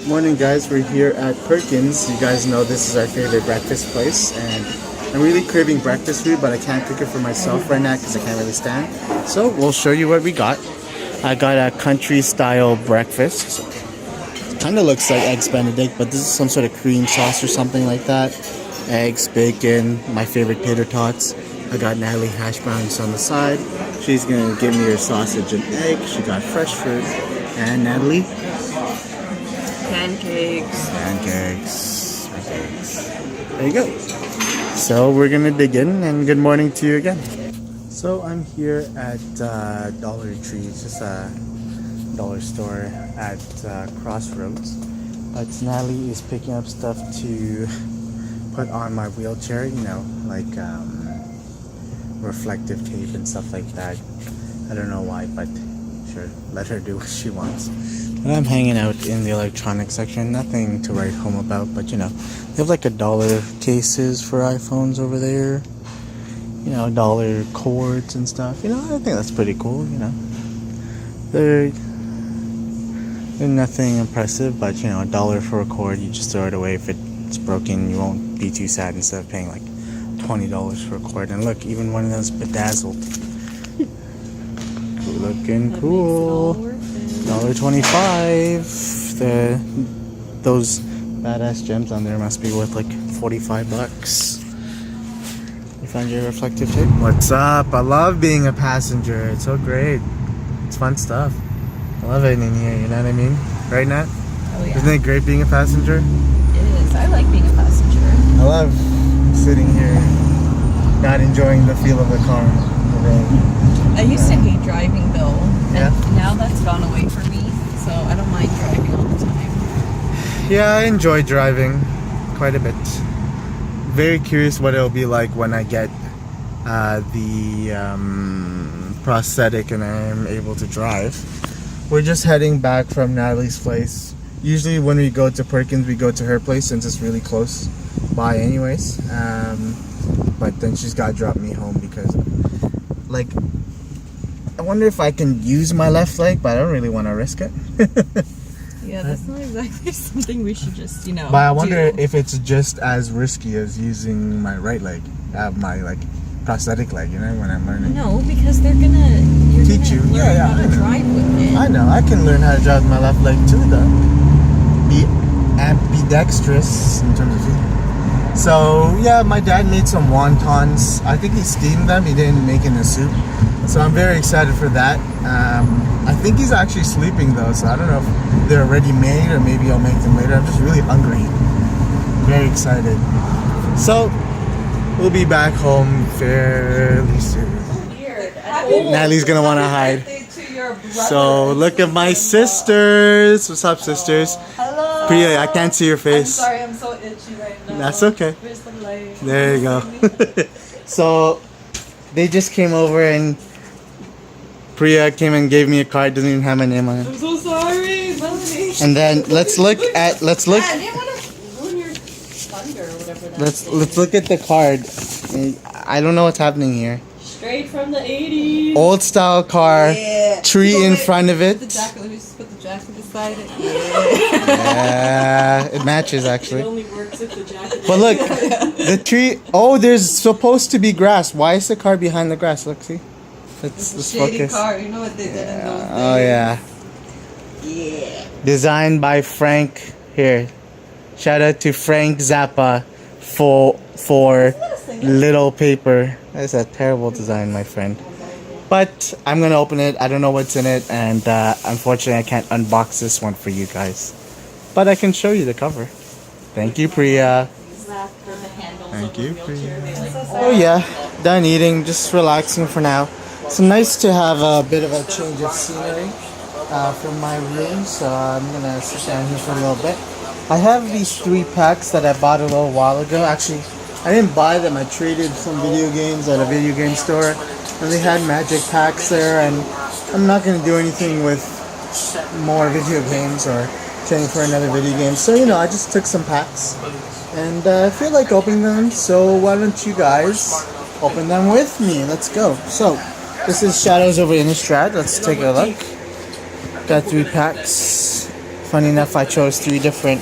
Morning guys, we're here at Perkins. You guys know this is our favorite breakfast place and I'm really craving breakfast food, but I can't cook it for myself right now because I can't really stand. So we'll show you what we got. I got a country style breakfast. Kind of looks like eggs benedict, but this is some sort of cream sauce or something like that. Eggs, bacon, my favorite tater tots. I got Natalie hash browns on the side. She's gonna give me her sausage and egg. She got fresh fruit. And Natalie? Pancakes. Pancakes. There you go. So we're gonna dig in, and good morning to you again. So I'm here at Dollar Tree. It's just a dollar store at Crossroads. But Natalie is picking up stuff to put on my wheelchair, you know, like reflective tape and stuff like that. I don't know why, but sure, let her do what she wants. And I'm hanging out in the electronics section. Nothing to write home about, but you know, they have like $1 cases for iPhones over there. You know, $1 cords and stuff. You know, I think that's pretty cool. You know, they're nothing impressive, but you know, $1 for a cord. You just throw it away. If it's broken, you won't be too sad instead of paying like $20 for a cord. And look, even one of those bedazzled. Looking cool. $1.25. Those badass gems on there must be worth like $45. You found your reflective tape? What's up? I love being a passenger. It's so great. It's fun stuff. I love it in here, you know what I mean? Right, Nat? Oh yeah. Isn't it great being a passenger? It is. I like being a passenger. I love sitting here, not enjoying the feel of the car. I used to hate driving though. Yeah. And now that's gone away for me, so I don't mind driving all the time. Yeah, I enjoy driving quite a bit. Very curious what it'll be like when I get the prosthetic and I'm able to drive. We're just heading back from Natalie's place. Usually when we go to Perkins, we go to her place since it's really close by anyways. But then she's got to drop me home because, like, I wonder if I can use my left leg, but I don't really want to risk it. Yeah, that's not exactly something we should just, you know, But I wonder do. if it's just as risky as using my right leg. My, like, prosthetic leg, you know, when I'm learning. No, because they're gonna Teach you. learn Yeah, how I to know. drive with it. I know, I can learn how to drive my left leg too, though. Be ambidextrous in terms of feet. So, yeah, my dad made some wontons. I think he steamed them, he didn't make it in a soup. So I'm very excited for that. I think he's actually sleeping though, so I don't know if they're already made or maybe I'll make them later. I'm just really hungry. Very excited. So, we'll be back home fairly soon. Natalie's gonna want to hide. So look at my sisters. What's up, sisters? Hello. Priya, I can't see your face. I'm sorry, I'm so itchy right now. That's okay. Where's the light? There you go. So they just came over and Priya came and gave me a card. Doesn't even have my name on it. I'm so sorry, Melanie. And then let's look. I didn't want to ruin your thunder or whatever that is. Let's look at the card. I don't know what's happening here. Straight from the 80s. Old style car, Yeah. tree in front of it. The jacket, let me just put the jacket beside it. Yeah, it matches It actually. only works if the jacket. But look, the tree. Oh, there's supposed to be grass. Why is the car behind the grass? Look, see. Let's Shady focus. car, you know what they did in those days. Oh yeah. Yeah. Designed by Frank. Here, shout out to Frank Zappa for little paper. That's a terrible design, my friend. But I'm gonna open it. I don't know what's in it, and unfortunately, I can't unbox this one for you guys. But I can show you the cover. Thank you, Priya. Thank you, Priya. Oh yeah, done eating. Just relaxing for now. It's nice to have a bit of a change of scenery from my room, so I'm gonna sit down here for a little bit. I have these 3 packs that I bought a little while ago. Actually, I didn't buy them. I traded some video games at a video game store, and they had magic packs there. And I'm not gonna do anything with more video games or trading for another video game. So you know, I just took some packs, and I feel like opening them. So why don't you guys open them with me? Let's go. So this is Shadows over Innistrad. Let's take a look. Got 3 packs. Funny enough, I chose 3 different,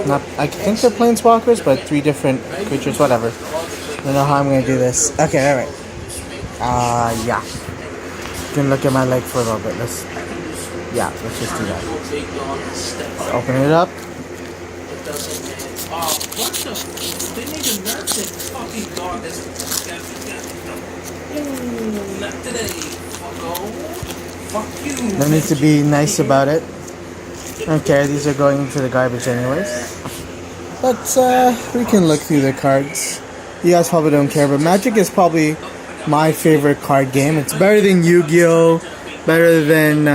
not, I think they're planeswalkers, but 3 different creatures, whatever. I don't know how I'm gonna do this. Okay, alright. Yeah. You can look at my leg for a little bit. Let's just do that. Let's open it up. They need a nurse that fucking dog that's not today, fucko. Fuck you. No need to be nice about it. Okay, these are going into the garbage anyways. But we can look through the cards. You guys probably don't care, but Magic is probably my favorite card game. It's better than Yu-Gi-Oh! Better than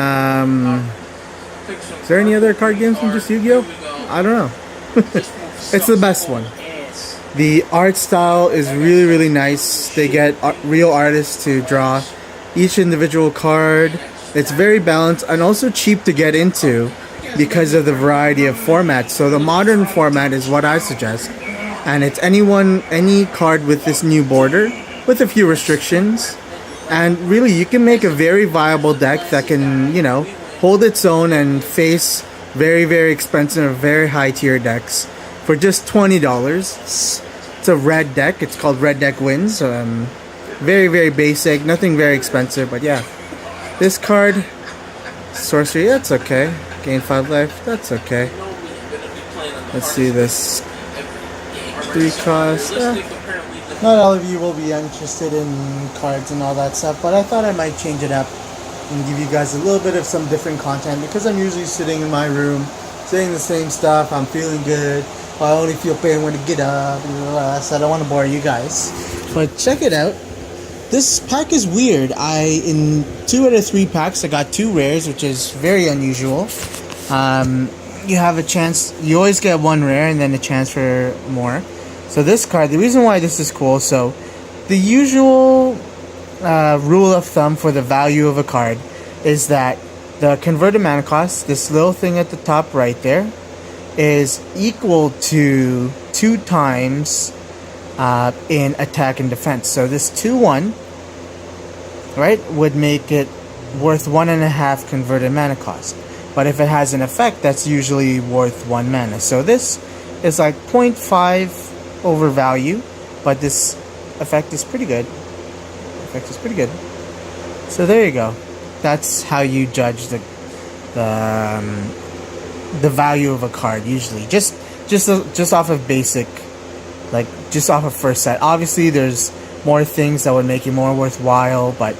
is there any other card games than just Yu-Gi-Oh? I don't know. It's the best one. The art style is really, really nice. They get real artists to draw each individual card. It's very balanced and also cheap to get into because of the variety of formats. So the modern format is what I suggest. And it's any card with this new border with a few restrictions. And really, you can make a very viable deck that can, you know, hold its own and face very, very expensive, very high tier decks for just $20. It's a red deck. It's called Red Deck Wins. Very, very basic. Nothing very expensive, but yeah. This card, Sorcery, that's okay. Gain 5 life, that's okay. Let's see this. 3 cost. Not all of you will be interested in cards and all that stuff, but I thought I might change it up and give you guys a little bit of some different content because I'm usually sitting in my room saying the same stuff. I'm feeling good. I only feel pain when I get up, so I don't want to bore you guys. But check it out. This pack is weird. In 2 out of 3 packs, I got 2 rares, which is very unusual. You have a chance. You always get 1 rare and then a chance for more. So this card, the reason why this is cool, so the usual rule of thumb for the value of a card is that the converted mana cost, this little thing at the top right there, is equal to 2 times in attack and defense. So this 2/1, right, would make it worth 1.5 converted mana cost. But if it has an effect, that's usually worth 1 mana. So this is like 0.5 overvalue, but this effect is pretty good. So there you go. That's how you judge the value of a card usually. Just off of basic, like just off of first set. Obviously, there's more things that would make it more worthwhile. But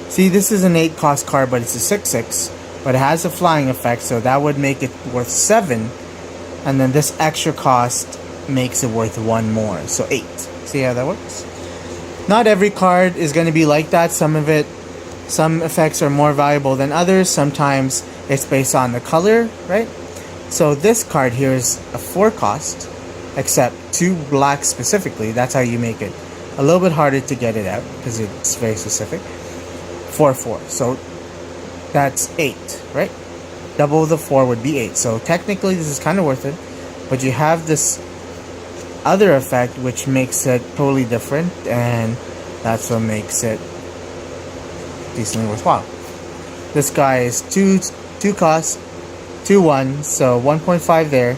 see, this is an 8 cost card, but it's a 6/6. But it has a flying effect, so that would make it worth 7. And then this extra cost makes it worth 1 more, so 8. See how that works? Not every card is going to be like that. Some effects are more valuable than others. Sometimes it's based on the color, right? So this card here is a 4 cost, except 2 black specifically. That's how you make it a little bit harder to get it out because it's very specific. 4/4. So that's 8, right? Double the 4 would be 8. So technically this is kind of worth it. But you have this other effect which makes it totally different, and that's what makes it decently worthwhile. This guy is 2 costs, 2/1, so 1.5 there.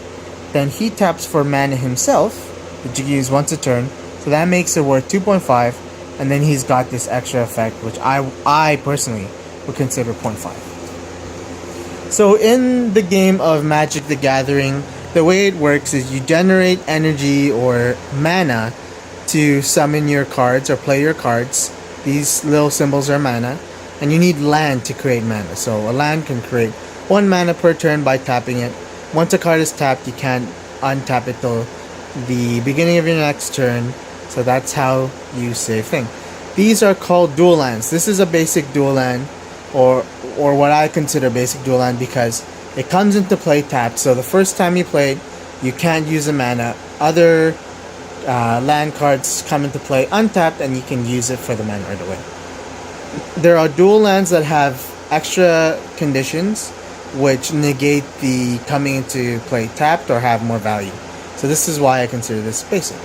Then he taps for mana himself, which you can use once a turn. So that makes it worth 2.5, and then he's got this extra effect, which I personally would consider 0.5. So in the game of Magic the Gathering, the way it works is you generate energy or mana to summon your cards or play your cards. These little symbols are mana, and you need land to create mana. So a land can create 1 mana per turn by tapping it. Once a card is tapped, you can't untap it till the beginning of your next turn. So that's how you save thing. These are called dual lands. This is a basic dual land, or what I consider basic dual land, because it comes into play tapped. So the first time you play it, you can't use a mana. Other land cards come into play untapped, and you can use it for the mana right away. There are dual lands that have extra conditions which negate the coming into play tapped or have more value. So this is why I consider this basic.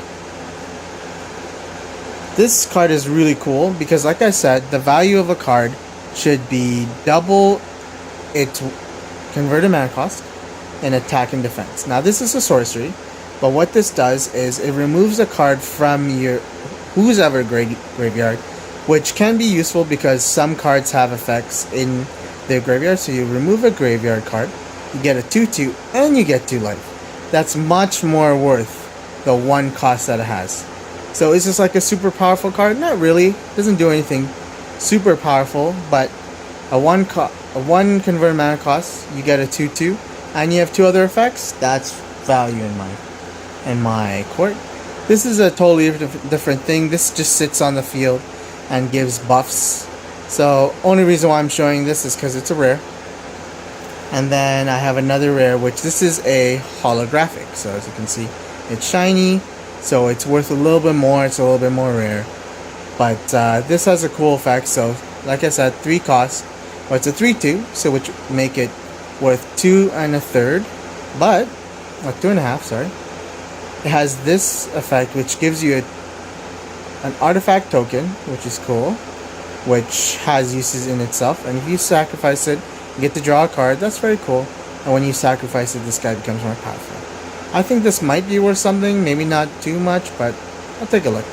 This card is really cool because, like I said, the value of a card should be double it's converted mana cost and attack and defense. Now this is a sorcery, but what this does is it removes a card from your whose ever graveyard, which can be useful because some cards have effects in their graveyard. So you remove a graveyard card, you get a 2/2, and you get 2 life. That's much more worth the 1 cost that it has. So is this like a super powerful card? Not really. Doesn't do anything super powerful, but a 1 convert mana cost, you get a 2/2, and you have 2 other effects. That's value in my court. This is a totally different thing. This just sits on the field and gives buffs. So only reason why I'm showing this is because it's a rare. And then I have another rare, which this is a holographic. So as you can see, it's shiny, so it's worth a little bit more. It's a little bit more rare, but this has a cool effect. So like I said, 3 costs. Well, it's a 3/2, so which make it worth 2 1/3, but 2.5. Sorry. It has this effect, which gives you an artifact token, which is cool, which has uses in itself. And if you sacrifice it, you get to draw a card. That's very cool. And when you sacrifice it, this guy becomes more powerful. I think this might be worth something. Maybe not too much, but I'll take a look.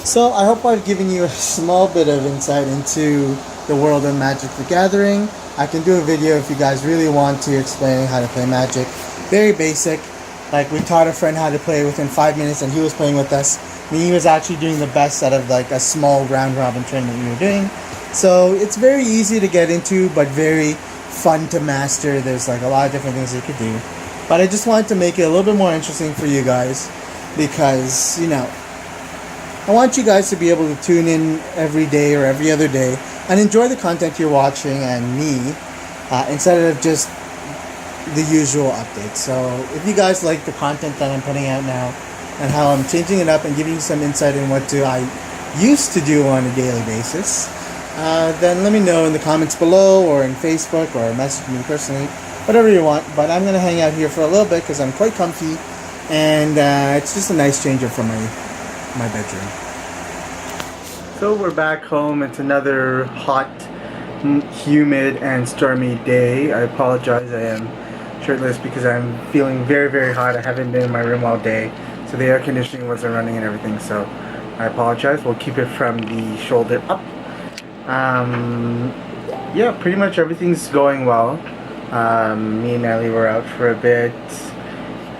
So I hope I've given you a small bit of insight into the world of Magic the Gathering. I can do a video if you guys really want to explain how to play Magic. Very basic. Like we taught a friend how to play within 5 minutes and he was playing with us. And he was actually doing the best out of like a small round robin tournament we were doing. So it's very easy to get into, but very fun to master. There's like a lot of different things you could do. But I just wanted to make it a little bit more interesting for you guys because, you know, I want you guys to be able to tune in every day or every other day and enjoy the content you're watching and me instead of just the usual updates. So if you guys like the content that I'm putting out now and how I'm changing it up and giving you some insight in what I used to do on a daily basis, then let me know in the comments below or in Facebook or message me personally, whatever you want. But I'm going to hang out here for a little bit because I'm quite comfy and it's just a nice change up from my bedroom. So we're back home. It's another hot, humid and stormy day. I apologize, I am shirtless because I'm feeling very, very hot. I haven't been in my room all day, so the air conditioning wasn't running and everything, so I apologize. We'll keep it from the shoulder up. Yeah, pretty much everything's going well. Me and Ellie were out for a bit,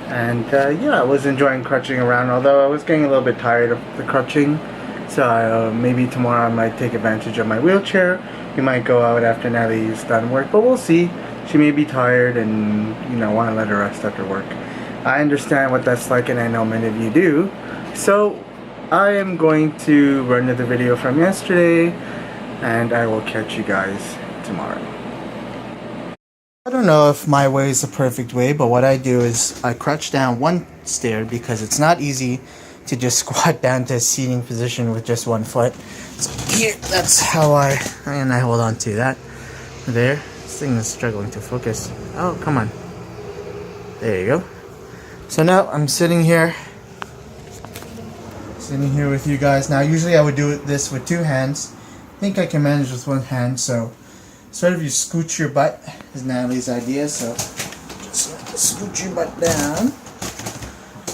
and yeah, I was enjoying crutching around, although I was getting a little bit tired of the crutching. So maybe tomorrow I might take advantage of my wheelchair. We might go out after Nellie's done work, but we'll see. She may be tired and, you know, want to let her rest after work. I understand what that's like, and I know many of you do. So I am going to run another video from yesterday, and I will catch you guys tomorrow. I don't know if my way is the perfect way, but what I do is I crouch down one stair because it's not easy to just squat down to a seating position with just one foot. So here, that's how I hold on to that. There. This thing is struggling to focus. Oh, come on. There you go. So now I'm sitting here with you guys. Now usually I would do this with 2 hands. I think I can manage with 1 hand, so sort of you scooch your butt is Natalie's idea, so just scoot your butt down.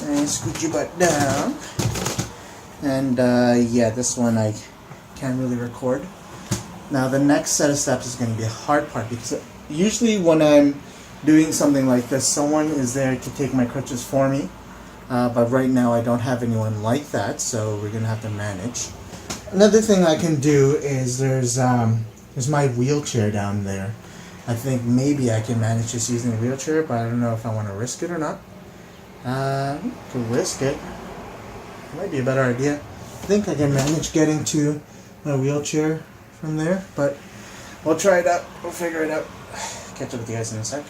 And scoot your butt down. And yeah, this one I can't really record. Now the next set of steps is going to be a hard part because usually when I'm doing something like this, someone is there to take my crutches for me. But right now I don't have anyone like that, so we're going to have to manage. Another thing I can do is there's my wheelchair down there. I think maybe I can manage just using the wheelchair, but I don't know if I want to risk it or not. To risk it might be a better idea. I think I can manage getting to my wheelchair from there, but we'll try it out. We'll figure it out. Catch up with you guys in a sec.